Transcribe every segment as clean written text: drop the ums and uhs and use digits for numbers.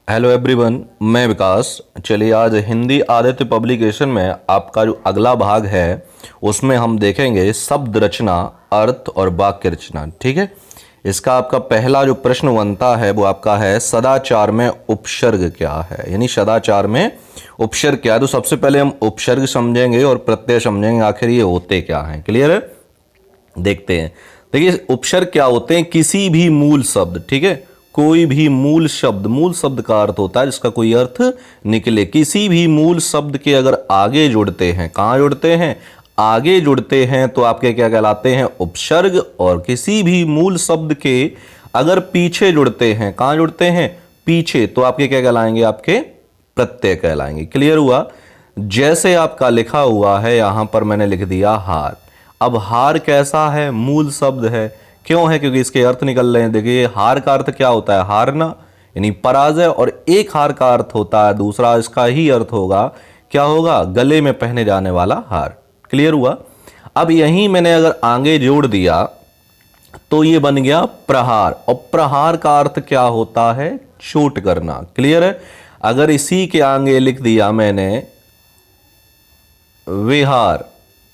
Hello everyone, मैं विकास। चलिए आज हिंदी आदित्य पब्लिकेशन में आपका जो अगला भाग है उसमें हम देखेंगे शब्द रचना, अर्थ और वाक्य रचना। ठीक है। इसका आपका पहला जो प्रश्न बनता है वो आपका है सदाचार में उपसर्ग क्या है, यानी सदाचार में उपसर्ग क्या है। तो सबसे पहले हम उपसर्ग समझेंगे और प्रत्यय समझेंगे आखिर ये होते क्या हैं। क्लियर है। देखते हैं। देखिए उपसर्ग क्या होते हैं, किसी भी मूल शब्द, ठीक है, कोई भी मूल शब्द, मूल शब्द का अर्थ होता है जिसका कोई अर्थ निकले। किसी भी मूल शब्द के अगर आगे जुड़ते हैं, कहाँ जुड़ते हैं, आगे जुड़ते हैं, तो आपके क्या कहलाते हैं, उपसर्ग। और किसी भी मूल शब्द के अगर पीछे जुड़ते हैं, कहाँ जुड़ते हैं, पीछे, तो आपके क्या कहलाएंगे, आपके प्रत्यय कहलाएंगे। क्लियर हुआ। जैसे आपका लिखा हुआ है यहां पर मैंने लिख दिया हार। अब हार कैसा है, मूल शब्द है। क्यों है, क्योंकि इसके अर्थ निकल रहे हैं। देखिए हार का अर्थ क्या होता है, हारना यानी पराजय, और एक हार का अर्थ होता है, दूसरा इसका ही अर्थ होगा, क्या होगा, गले में पहने जाने वाला हार। क्लियर हुआ। अब यहीं मैंने अगर आगे जोड़ दिया तो ये बन गया प्रहार, और प्रहार का अर्थ क्या होता है, चोट करना। क्लियर है। अगर इसी के आगे लिख दिया मैंने विहार,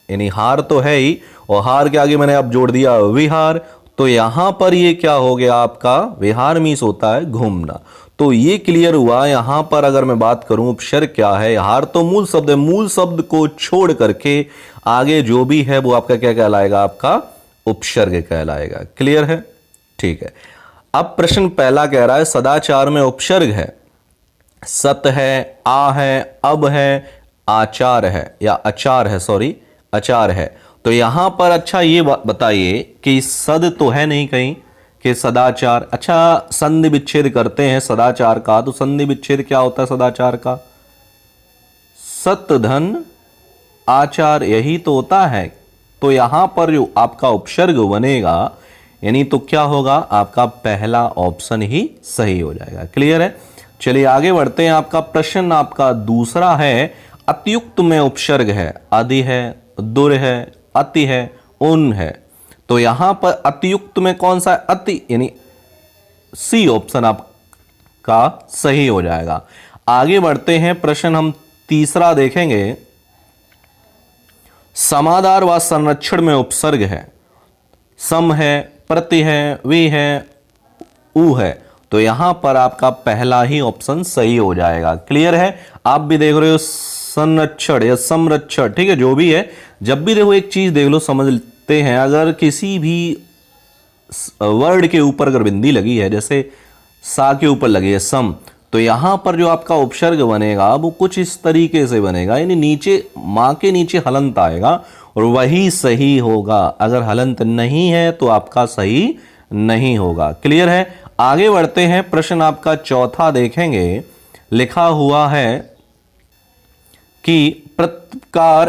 यानी हार तो है ही, और हार के आगे मैंने अब जोड़ दिया विहार, तो यहां पर ये क्या हो गया, आपका विहार मीन्स होता है घूमना। तो ये क्लियर हुआ। यहां पर अगर मैं बात करूं उपसर्ग क्या है, हार तो मूल शब्द है, मूल शब्द को छोड़ करके आगे जो भी है वो आपका क्या कहलाएगा, आपका उपसर्ग कहलाएगा। क्लियर है। ठीक है। अब प्रश्न पहला कह रहा है सदाचार में उपसर्ग है, सत है, आ है, अब है, आचार है, या अचार है, सॉरी अचार है। तो यहां पर अच्छा ये बताइए कि सद तो है नहीं कहीं कि सदाचार। अच्छा संधि विच्छेद करते हैं सदाचार का, तो संधि विच्छेद क्या होता है सदाचार का, सत धन आचार, यही तो होता है। तो यहां पर जो आपका उपसर्ग बनेगा, यानी तो क्या होगा, आपका पहला ऑप्शन ही सही हो जाएगा। क्लियर है। चलिए आगे बढ़ते हैं। आपका प्रश्न आपका दूसरा है अतियुक्त में उपसर्ग है, अधि है, दुर है, अति है, उन है। तो यहां पर अतियुक्त में कौन सा है, अति, यानी सी ऑप्शन आपका सही हो जाएगा। आगे बढ़ते हैं। प्रश्न हम तीसरा देखेंगे, समादार व संरक्षण में उपसर्ग है, सम है, प्रति है, वी है, उ है। तो यहां पर आपका पहला ही ऑप्शन सही हो जाएगा। क्लियर है। आप भी देख रहे हो संरक्षण या संरक्षण, ठीक है, जो भी है। जब भी देखो एक चीज देख लो, समझते हैं, अगर किसी भी वर्ड के ऊपर अगर बिंदी लगी है, जैसे सा के ऊपर लगी है सम, तो यहां पर जो आपका उपसर्ग बनेगा वो कुछ इस तरीके से बनेगा, यानी नीचे, मां के नीचे हलंत आएगा और वही सही होगा। अगर हलंत नहीं है तो आपका सही नहीं होगा। क्लियर है। आगे बढ़ते हैं। प्रश्न आपका चौथा देखेंगे। लिखा हुआ है कि प्रत्युपकार,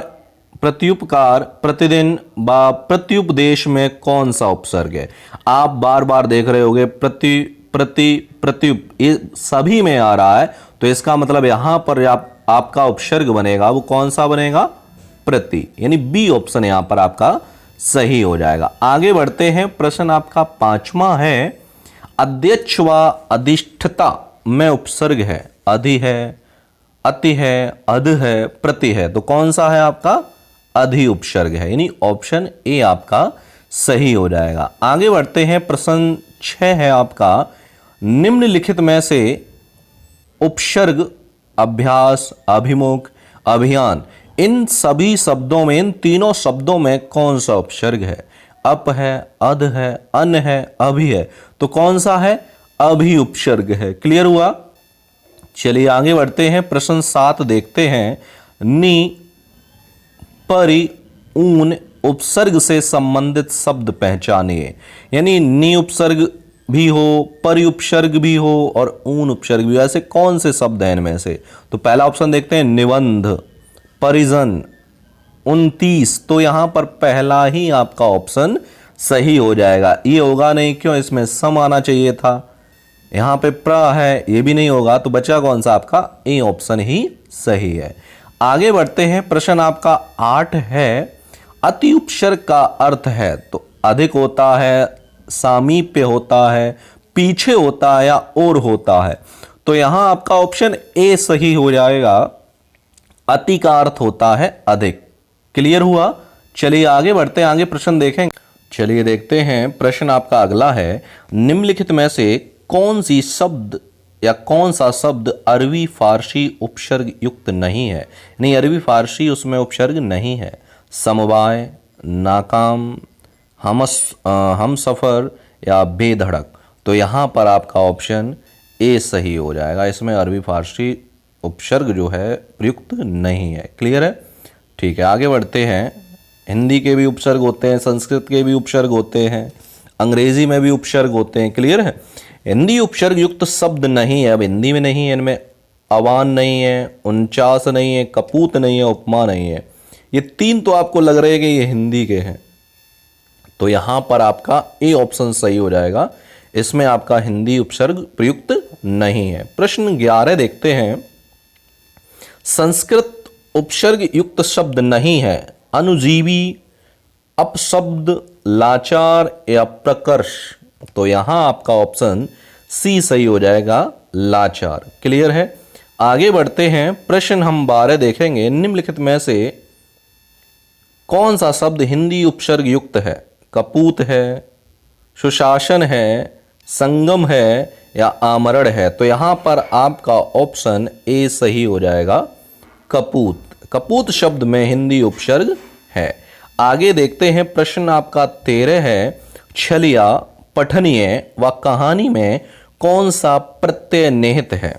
प्रत्युपकार, प्रतिदिन व प्रत्युपदेश में कौन सा उपसर्ग है। आप बार बार देख रहे होगे प्रति प्रति प्रत्युप, ये सभी में आ रहा है, तो इसका मतलब यहां पर आपका उपसर्ग बनेगा वो कौन सा बनेगा, प्रति, यानी बी ऑप्शन यहां पर आपका सही हो जाएगा। आगे बढ़ते हैं। प्रश्न आपका पांचवा है अध्यक्ष व अधिष्ठता में उपसर्ग है, अधि है, अति है, अध है, प्रति है। तो कौन सा है आपका, अधि उपसर्ग है, यानी ऑप्शन ए आपका सही हो जाएगा। आगे बढ़ते हैं। प्रश्न 6 है आपका, निम्नलिखित में से उपसर्ग, अभ्यास, अभिमुख, अभियान, इन सभी शब्दों में, इन तीनों शब्दों में कौन सा उपसर्ग है, अप है, अध है, अन है, अभि है। तो कौन सा है, अभि उपसर्ग है। क्लियर हुआ। चलिए आगे बढ़ते हैं। प्रश्न 7 देखते हैं। नि, परि, ऊन उपसर्ग से संबंधित शब्द पहचानिए, यानी नि उपसर्ग भी हो, परि उपसर्ग भी हो और ऊन उपसर्ग भी हो। ऐसे कौन से शब्द हैं इनमें से। तो पहला ऑप्शन देखते हैं, निबंध, परिजन, 29। तो यहां पर पहला ही आपका ऑप्शन सही हो जाएगा। ये होगा नहीं, क्यों, इसमें सम आना चाहिए था, यहां पे प्र है, ये भी नहीं होगा, तो बचा कौन सा आपका, ए ऑप्शन ही सही है। आगे बढ़ते हैं। प्रश्न आपका 8 है अति उपसर्ग का अर्थ है, तो अधिक होता है, सामीप्य होता है, पीछे होता है या और होता है। तो तो यहां आपका ऑप्शन ए सही हो जाएगा। अति का अर्थ होता है अधिक। क्लियर हुआ? चलिए आगे बढ़ते हैं, आगे प्रश्न देखेंगे। चलिए देखते हैं, प्रश्न आपका अगला है, निम्नलिखित में से कौन सी शब्द या कौन सा शब्द अरबी फारसी उपसर्ग युक्त नहीं है? नहीं, अरबी फारसी उसमें उपसर्ग नहीं है। समवाय, नाकाम, हम सफर या बेधड़क। तो यहां पर आपका ऑप्शन ए सही हो जाएगा। इसमें अरबी फारसी उपसर्ग जो है प्रयुक्त नहीं है। क्लियर है? ठीक है, आगे बढ़ते हैं। हिंदी के भी उपसर्ग होते हैं, संस्कृत के भी उपसर्ग होते हैं, अंग्रेजी में भी उपसर्ग होते हैं। क्लियर है? हिंदी उपसर्ग युक्त शब्द नहीं है। अब हिंदी में नहीं है, इनमें अवान नहीं है, 49 नहीं है, कपूत नहीं है, उपमा नहीं है। ये तीन तो आपको लग रहे हैं कि ये हिंदी के हैं, तो यहां पर आपका ए ऑप्शन सही हो जाएगा। इसमें आपका हिंदी उपसर्ग प्रयुक्त नहीं है। प्रश्न 11 देखते हैं, संस्कृत उपसर्ग युक्त शब्द नहीं है। अनुजीवी, अपशब्द, लाचार या प्रकर्ष। तो यहां आपका ऑप्शन सी सही हो जाएगा, लाचार। क्लियर है? आगे बढ़ते हैं, प्रश्न हम 12 देखेंगे, निम्नलिखित में से कौन सा शब्द हिंदी उपसर्ग युक्त है? कपूत है, सुशासन है, संगम है या आमरण है? तो यहां पर आपका ऑप्शन ए सही हो जाएगा, कपूत। कपूत शब्द में हिंदी उपसर्ग है। आगे देखते हैं, प्रश्न आपका 13 है, छलिया, पठनीय व कहानी में कौन सा प्रत्यय निहित है?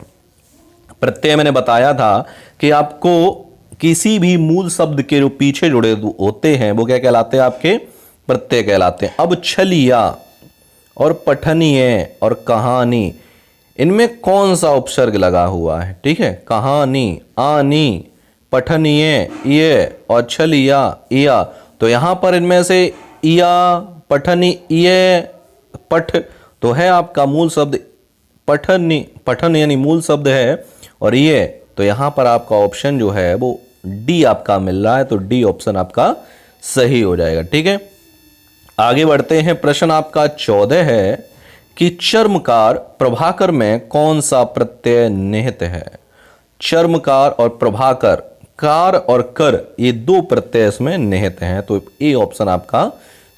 प्रत्यय मैंने बताया था कि आपको किसी भी मूल शब्द के जो पीछे जुड़े होते हैं वो क्या कहलाते हैं? आपके प्रत्यय कहलाते हैं। अब छलिया और पठनीय और कहानी, इनमें कौन सा उपसर्ग लगा हुआ है? ठीक है, कहानी, आनी, पठनीय, ये और छलिया, इया। तो यहां पर इनमें से इया, पठनी, ये, पठ तो है आपका मूल शब्द, पठन यानी मूल शब्द है, और ये तो यहां पर आपका ऑप्शन जो है वो डी आपका मिल रहा है। तो डी ऑप्शन आपका सही हो जाएगा। ठीक है, आगे बढ़ते हैं। प्रश्न आपका 14 है कि चर्मकार, प्रभाकर में कौन सा प्रत्यय निहित है? चर्मकार और प्रभाकर, कार और कर, ये दो प्रत्यय इसमें निहित हैं। तो ए ऑप्शन आपका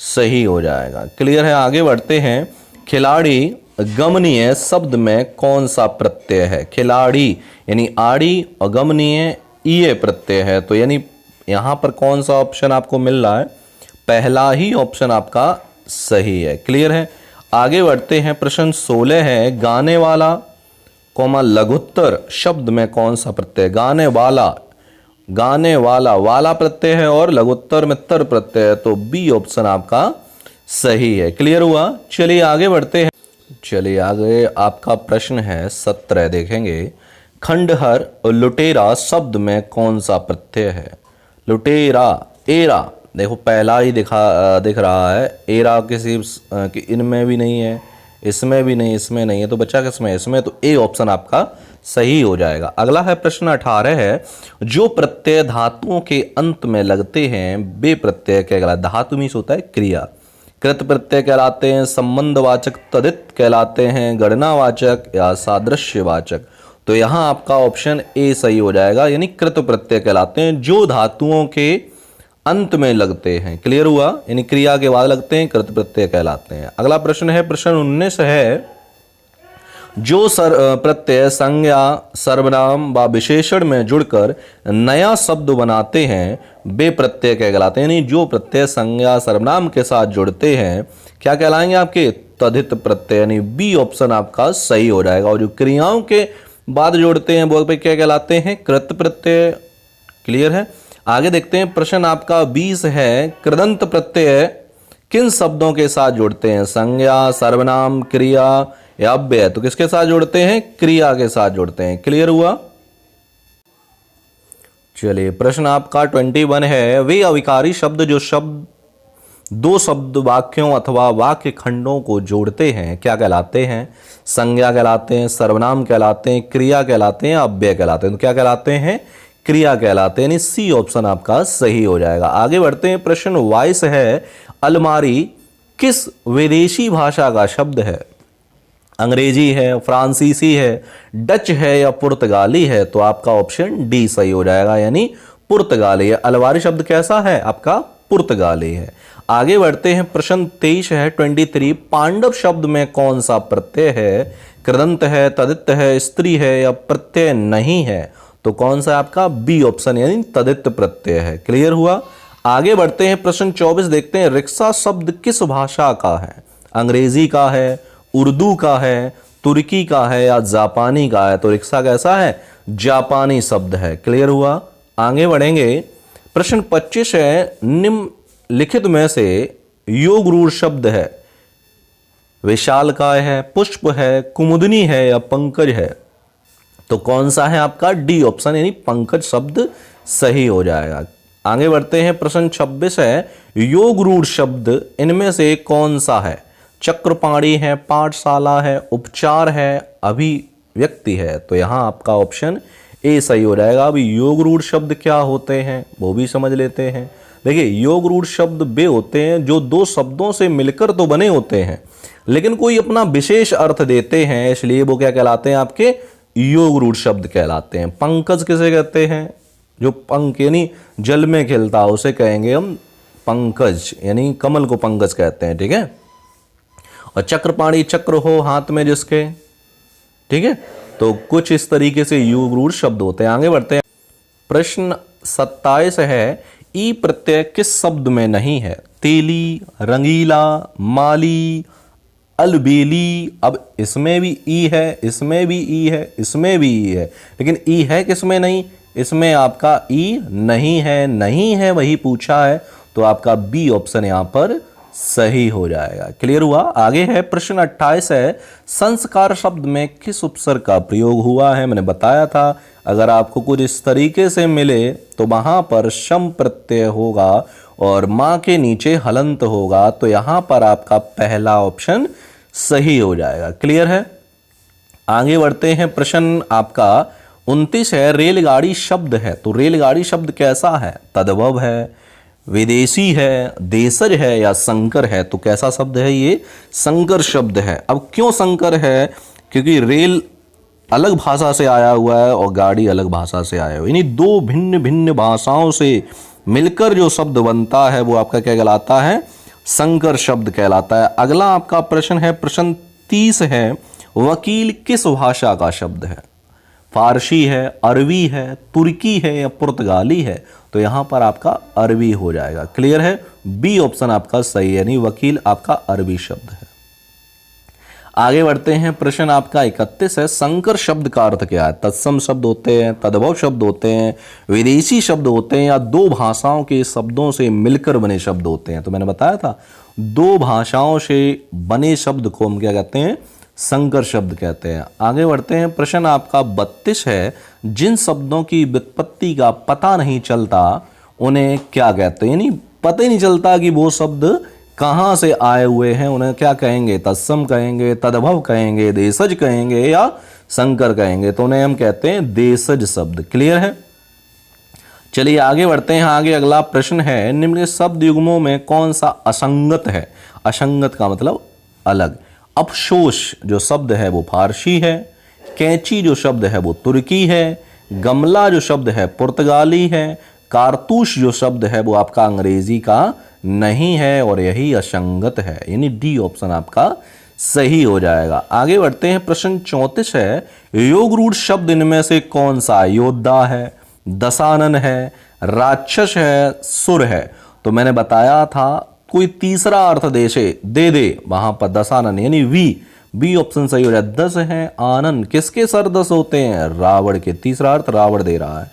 सही हो जाएगा। क्लियर है? आगे बढ़ते हैं। खिलाड़ी, गमनीय शब्द में कौन सा प्रत्यय है? खिलाड़ी यानी आड़ी और गमनीय ये प्रत्यय है। तो यानी यहां पर कौन सा ऑप्शन आपको मिल रहा है? पहला ही ऑप्शन आपका सही है। क्लियर है? आगे बढ़ते हैं। प्रश्न 16 है, गाने वाला, लघुत्तर शब्द में कौन सा प्रत्यय? गाने वाला, गाने वाला, वाला प्रत्यय है और लघुत्तर में तर प्रत्यय है। तो बी ऑप्शन आपका सही है। क्लियर हुआ? चलिए आगे बढ़ते हैं। चलिए आगे आपका प्रश्न है 17 देखेंगे, खंडहर और लुटेरा शब्द में कौन सा प्रत्यय है? लुटेरा, एरा, देखो पहला ही दिख रहा है। एरा किसी इनमें भी नहीं है, इसमें भी नहीं, इसमें नहीं है, तो बच्चा किसमें? इसमें। तो ए ऑप्शन आपका सही हो जाएगा। अगला है प्रश्न 18 है, जो प्रत्यय धातुओं के अंत में लगते हैं वे प्रत्यय क्या कहलाते? धातु मीन्स होता है क्रिया। कृत प्रत्यय कहलाते हैं, संबंधवाचक तदित कहलाते हैं, गणनावाचक या सादृश्यवाचक। तो यहां आपका ऑप्शन ए सही हो जाएगा, यानी कृत प्रत्यय कहलाते हैं जो धातुओं के अंत में लगते हैं। क्लियर हुआ? यानी क्रिया के बाद लगते हैं, कृत प्रत्यय कहलाते हैं। अगला प्रश्न है, प्रश्न 19 है, जो प्रत्यय संज्ञा, सर्वनाम व विशेषण में जुड़कर नया शब्द बनाते हैं वे प्रत्यय क्या कहलाते हैं? यानी जो प्रत्यय संज्ञा, सर्वनाम के साथ जुड़ते हैं क्या कहलाएंगे? आपके तद्धित प्रत्यय, यानी बी ऑप्शन आपका सही हो जाएगा। और जो क्रियाओं के बाद जोड़ते हैं वो पे क्या कहलाते हैं? कृत प्रत्यय। क्लियर है? आगे देखते हैं। प्रश्न आपका 20 है, कृदंत प्रत्यय किन शब्दों के साथ जुड़ते हैं? संज्ञा, सर्वनाम, क्रिया या अव्यय। तो किसके साथ जुड़ते हैं? क्रिया के साथ जुड़ते हैं। क्लियर हुआ? चलिए प्रश्न आपका 21 है, वे अविकारी शब्द जो दो शब्द वाक्यों अथवा वाक्य खंडों को जोड़ते हैं क्या कहलाते हैं? संज्ञा कहलाते हैं, सर्वनाम कहलाते हैं, क्रिया कहलाते हैं, अव्यय कहलाते हैं। तो क्या कहलाते हैं? क्रिया कहलाते हैं। यानी सी ऑप्शन आपका सही हो जाएगा। आगे बढ़ते हैं। प्रश्न 22 है, अलमारी किस विदेशी भाषा का शब्द है? अंग्रेजी है, फ्रांसीसी है, डच है या पुर्तगाली है, तो आपका ऑप्शन डी सही हो जाएगा, यानी पुर्तगाली है। अलवारी शब्द कैसा है आपका? पुर्तगाली है। आगे बढ़ते हैं, प्रश्न 23 है 23, पांडव शब्द में कौन सा प्रत्यय है? कृदंत है, तदित है, स्त्री है या प्रत्यय नहीं है? तो कौन सा आपका? बी ऑप्शन, यानी तदित प्रत्यय है। क्लियर हुआ? आगे बढ़ते हैं, प्रश्न 24 देखते हैं, रिक्शा शब्द किस भाषा का है? अंग्रेजी का है, उर्दू का है, तुर्की का है या जापानी का है? तो रिक्शा कैसा है? जापानी शब्द है। क्लियर हुआ? आगे बढ़ेंगे, प्रश्न 25 है, निम्नलिखित में से योग रूढ़ शब्द है? विशालकाय है, पुष्प है, कुमुदनी है या पंकज है? तो कौन सा है आपका? डी ऑप्शन, यानी पंकज शब्द सही हो जाएगा। आगे बढ़ते हैं, प्रश्न 26 है, योग रूढ़ शब्द इनमें से कौन सा है? चक्रपाणी है, पाठशाला है, उपचार है, अभिव्यक्ति है? तो यहां आपका ऑप्शन ए सही हो जाएगा। अभी योग रूढ़ शब्द क्या होते हैं वो भी समझ लेते हैं। देखिए, योग रूढ़ शब्द वे होते हैं जो दो शब्दों से मिलकर तो बने होते हैं, लेकिन कोई अपना विशेष अर्थ देते हैं, इसलिए वो क्या कहलाते हैं? आपके योग रूढ़ शब्द कहलाते हैं। पंकज किसे कहते हैं? जो पंख यानी जल में खिलता है उसे कहेंगे हम पंकज, यानी कमल को पंकज कहते हैं। ठीक है? और चक्रपाणी, चक्र हो हाथ में जिसके, ठीक है, तो कुछ इस तरीके से योग रूढ़ शब्द होते हैं। आगे बढ़ते हैं, प्रश्न 27 है, ई प्रत्यय किस शब्द में नहीं है? तेली, रंगीला, माली, अलबेली। अब इसमें भी ई है, इसमें भी ई है, इसमें भी ई है, लेकिन ई है किसमें नहीं? इसमें आपका ई नहीं है, नहीं है वही पूछा है, तो आपका बी ऑप्शन यहां पर सही हो जाएगा। क्लियर हुआ? आगे है, प्रश्न 28 है, संस्कार शब्द में किस उपसर्ग का प्रयोग हुआ है? मैंने बताया था, अगर आपको कुछ इस तरीके से मिले तो वहां पर शम प्रत्यय होगा और मां के नीचे हलंत होगा, तो यहां पर आपका पहला ऑप्शन सही हो जाएगा। क्लियर है? आगे बढ़ते हैं, प्रश्न आपका 29 है, रेलगाड़ी शब्द है, तो रेलगाड़ी शब्द कैसा है? तद्भव है, विदेशी है, देशज है या संकर है? तो कैसा शब्द है ये? संकर शब्द है। अब क्यों संकर है? क्योंकि रेल अलग भाषा से आया हुआ है और गाड़ी अलग भाषा से आया हुआ है, यानी दो भिन्न भिन्न भाषाओं से मिलकर जो शब्द बनता है वो आपका क्या कहलाता है? संकर शब्द कहलाता है। अगला आपका प्रश्न है, प्रश्न 30 है, वकील किस भाषा का शब्द है? फारसी है, अरबी है, तुर्की है या पुर्तगाली है? तो यहां पर आपका अरबी हो जाएगा। क्लियर है? बी ऑप्शन आपका सही है, यानी वकील आपका अरबी शब्द है। आगे बढ़ते हैं, प्रश्न आपका 31 है, संकर शब्द का अर्थ क्या है? तत्सम शब्द होते हैं, तद्भव शब्द होते हैं, विदेशी शब्द होते हैं या दो भाषाओं के शब्दों से मिलकर बने शब्द होते हैं? तो मैंने बताया था, दो भाषाओं से बने शब्द को हम क्या कहते हैं? संकर शब्द कहते हैं। आगे बढ़ते हैं, प्रश्न आपका 32 है, जिन शब्दों की व्युत्पत्ति का पता नहीं चलता उन्हें क्या कहते हैं? यानी पता ही नहीं चलता कि वो शब्द कहाँ से आए हुए हैं, उन्हें क्या कहेंगे? तत्सम कहेंगे, तद्भव कहेंगे, देशज कहेंगे या संकर कहेंगे? तो उन्हें हम कहते हैं देशज शब्द। क्लियर है? चलिए आगे बढ़ते हैं। आगे अगला प्रश्न है, निम्न शब्द युग्मों में कौन सा असंगत है? असंगत का मतलब अलग। अफसोस जो शब्द है वो फारसी है, कैंची जो शब्द है वो तुर्की है, गमला जो शब्द है पुर्तगाली है, कारतूस जो शब्द है वो आपका अंग्रेजी का नहीं है और यही असंगत है, यानी डी ऑप्शन आपका सही हो जाएगा। आगे बढ़ते हैं, प्रश्न 34 है, योग रूढ़ शब्द इनमें से कौन सा? योद्धा है, दशानन है, राक्षस है, सुर है? तो मैंने बताया था, कोई तीसरा अर्थ दे दे वहां पर दशानन, यानी बी ऑप्शन सही हो जाए। 10 है आनंद, किसके सर 10 होते हैं? रावण के। तीसरा अर्थ रावण दे रहा है।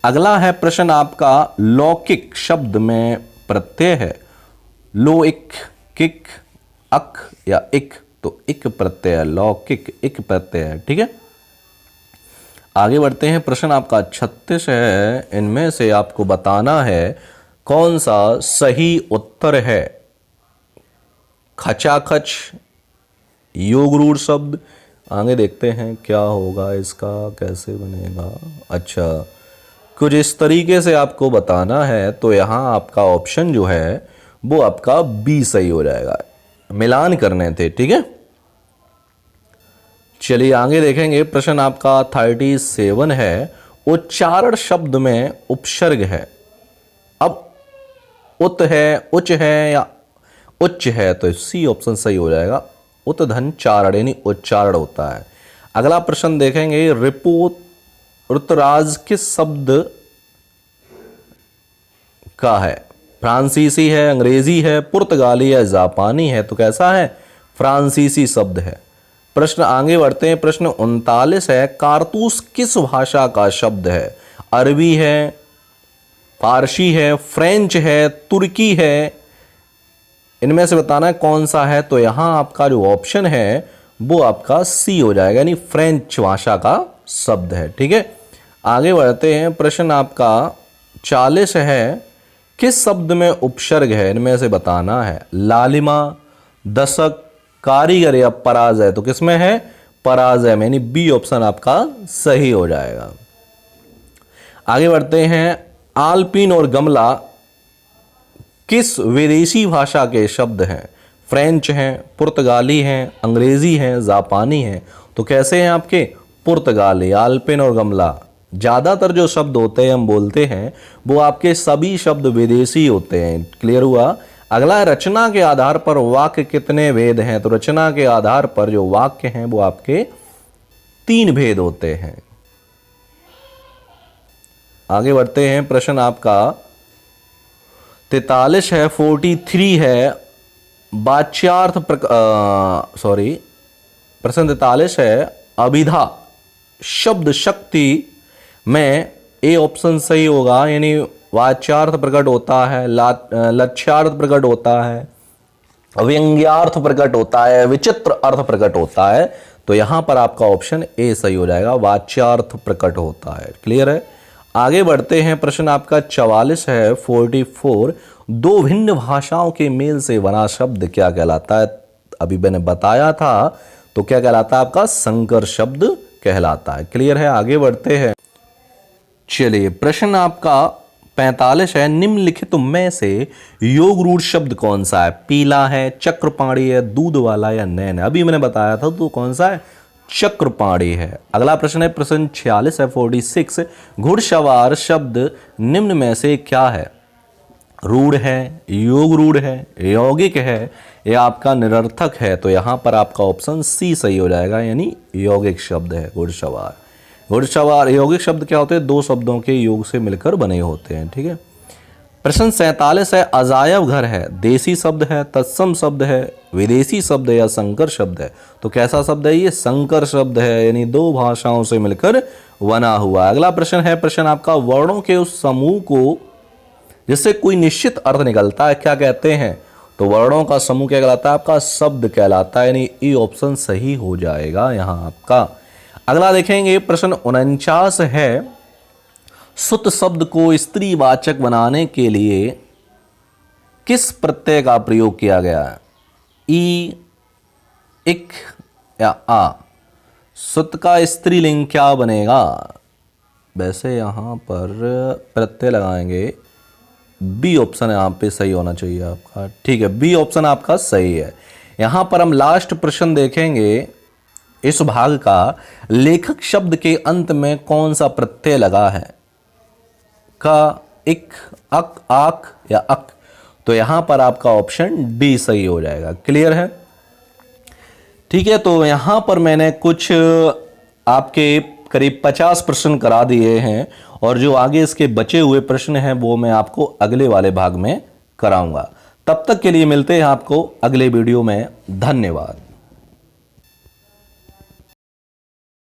अगला है प्रश्न आपका, लौकिक शब्द में प्रत्यय है? लो इक, किक, अक या इक? तो इक प्रत्यय है, लौकिक इक प्रत्यय है। ठीक है? आगे बढ़ते हैं, प्रश्न आपका 36 है, इनमें से आपको बताना है कौन सा सही उत्तर है? खचाखच, योग रूढ़ शब्द। आगे देखते हैं क्या होगा इसका, कैसे बनेगा। अच्छा, कुछ इस तरीके से आपको बताना है, तो यहां आपका ऑप्शन जो है वो आपका बी सही हो जाएगा। मिलान करने थे। ठीक है? चलिए आगे देखेंगे। प्रश्न आपका 37 है। उच्चारण शब्द में उपसर्ग है। अब उत है, उच्च है या उच्च है, तो सी ऑप्शन सही हो जाएगा। उत धन चारण यानी उच्चारण होता है। अगला प्रश्न देखेंगे। रिपो ऋतराज किस शब्द का है? फ्रांसीसी है, अंग्रेजी है, पुर्तगाली है, जापानी है, तो कैसा है? फ्रांसीसी शब्द है। प्रश्न आगे बढ़ते हैं। प्रश्न 39 है। कारतूस किस भाषा का शब्द है? अरबी है, फारसी है, फ्रेंच है, तुर्की है, इनमें से बताना है कौन सा है। तो यहां आपका जो ऑप्शन है वो आपका सी हो जाएगा, यानी फ्रेंच भाषा का शब्द है। ठीक है, आगे बढ़ते हैं। प्रश्न आपका 40 है। किस शब्द में उपसर्ग है? इनमें से बताना है। लालिमा, दशक, कारीगर या पराजय, तो किसमें है? पराजय में, यानी बी ऑप्शन आपका सही हो जाएगा। आगे बढ़ते हैं। आल्पिन और गमला किस विदेशी भाषा के शब्द हैं? फ्रेंच हैं, पुर्तगाली हैं, अंग्रेजी हैं, जापानी हैं, तो कैसे हैं आपके? पुर्तगाली। आल्पिन और गमला, ज़्यादातर जो शब्द होते हैं हम बोलते हैं वो आपके सभी शब्द विदेशी होते हैं। क्लियर हुआ? अगला, रचना के आधार पर वाक्य कितने भेद हैं? तो रचना के आधार पर जो वाक्य हैं वो आपके 3 भेद होते हैं। आगे बढ़ते हैं। प्रश्न आपका 43 है। 43 है। वाच्यार्थ प्रश्न 43 है। अभिधा शब्द शक्ति में ए ऑप्शन सही होगा, यानी वाच्यार्थ प्रकट होता है, लक्ष्यार्थ प्रकट होता है, व्यंग्यार्थ प्रकट होता है, विचित्र अर्थ प्रकट होता है, तो यहां पर आपका ऑप्शन ए सही हो जाएगा, वाच्यार्थ प्रकट होता है। क्लियर है? आगे बढ़ते हैं। प्रश्न आपका 44 है। 44, दो भिन्न भाषाओं के मेल से बना शब्द क्या कहलाता है? अभी मैंने बताया था, तो क्या कहलाता है आपका? संकर शब्द कहलाता है। क्लियर है? आगे बढ़ते हैं। चलिए, प्रश्न आपका 45 है। निम्नलिखित में से योग रूढ़ शब्द कौन सा है? पीला है, चक्रपाणी है, दूध वाला या नैन है? अभी मैंने बताया था, तो कौन सा है? चक्रपाणी है। अगला प्रश्न है। प्रश्न 46 है। 46, घुड़सवार शब्द निम्न में से क्या है? रूढ़ है, योग रूढ़ है, यौगिक है या आपका निरर्थक है? तो यहां पर आपका ऑप्शन सी सही हो जाएगा, यानी यौगिक शब्द है घुड़सवार। घुड़सवार यौगिक शब्द क्या होते हैं? 2 शब्दों के योग से मिलकर बने होते हैं। ठीक है। प्रश्न 47 है। अजायब घर है, देसी शब्द है, तत्सम शब्द है, विदेशी शब्द है या संकर शब्द है? तो कैसा शब्द है ये? संकर शब्द है, यानी 2 भाषाओं से मिलकर बना हुआ। अगला प्रश्न है। प्रश्न आपका वर्णों के उस समूह को जिससे कोई निश्चित अर्थ निकलता है क्या कहते हैं? तो वर्णों का समूह क्या कहलाता है? आपका शब्द कहलाता है, यानी ई ऑप्शन सही हो जाएगा यहां आपका। अगला देखेंगे। प्रश्न 49 है। सुत शब्द को स्त्रीवाचक बनाने के लिए किस प्रत्यय का प्रयोग किया गया है? ई, इक या आ? सुत का स्त्रीलिंग क्या बनेगा? वैसे यहां पर प्रत्यय लगाएंगे, बी ऑप्शन यहां पे सही होना चाहिए आपका। ठीक है, बी ऑप्शन आपका सही है। यहां पर हम लास्ट प्रश्न देखेंगे इस भाग का। लेखक शब्द के अंत में कौन सा प्रत्यय लगा है? का, इक, अक, आक या अक? तो यहां पर आपका ऑप्शन डी सही हो जाएगा। क्लियर है? ठीक है, तो यहां पर मैंने कुछ आपके करीब 50 प्रश्न करा दिए हैं, और जो आगे इसके बचे हुए प्रश्न हैं वो मैं आपको अगले वाले भाग में कराऊंगा। तब तक के लिए मिलते हैं आपको अगले वीडियो में। धन्यवाद।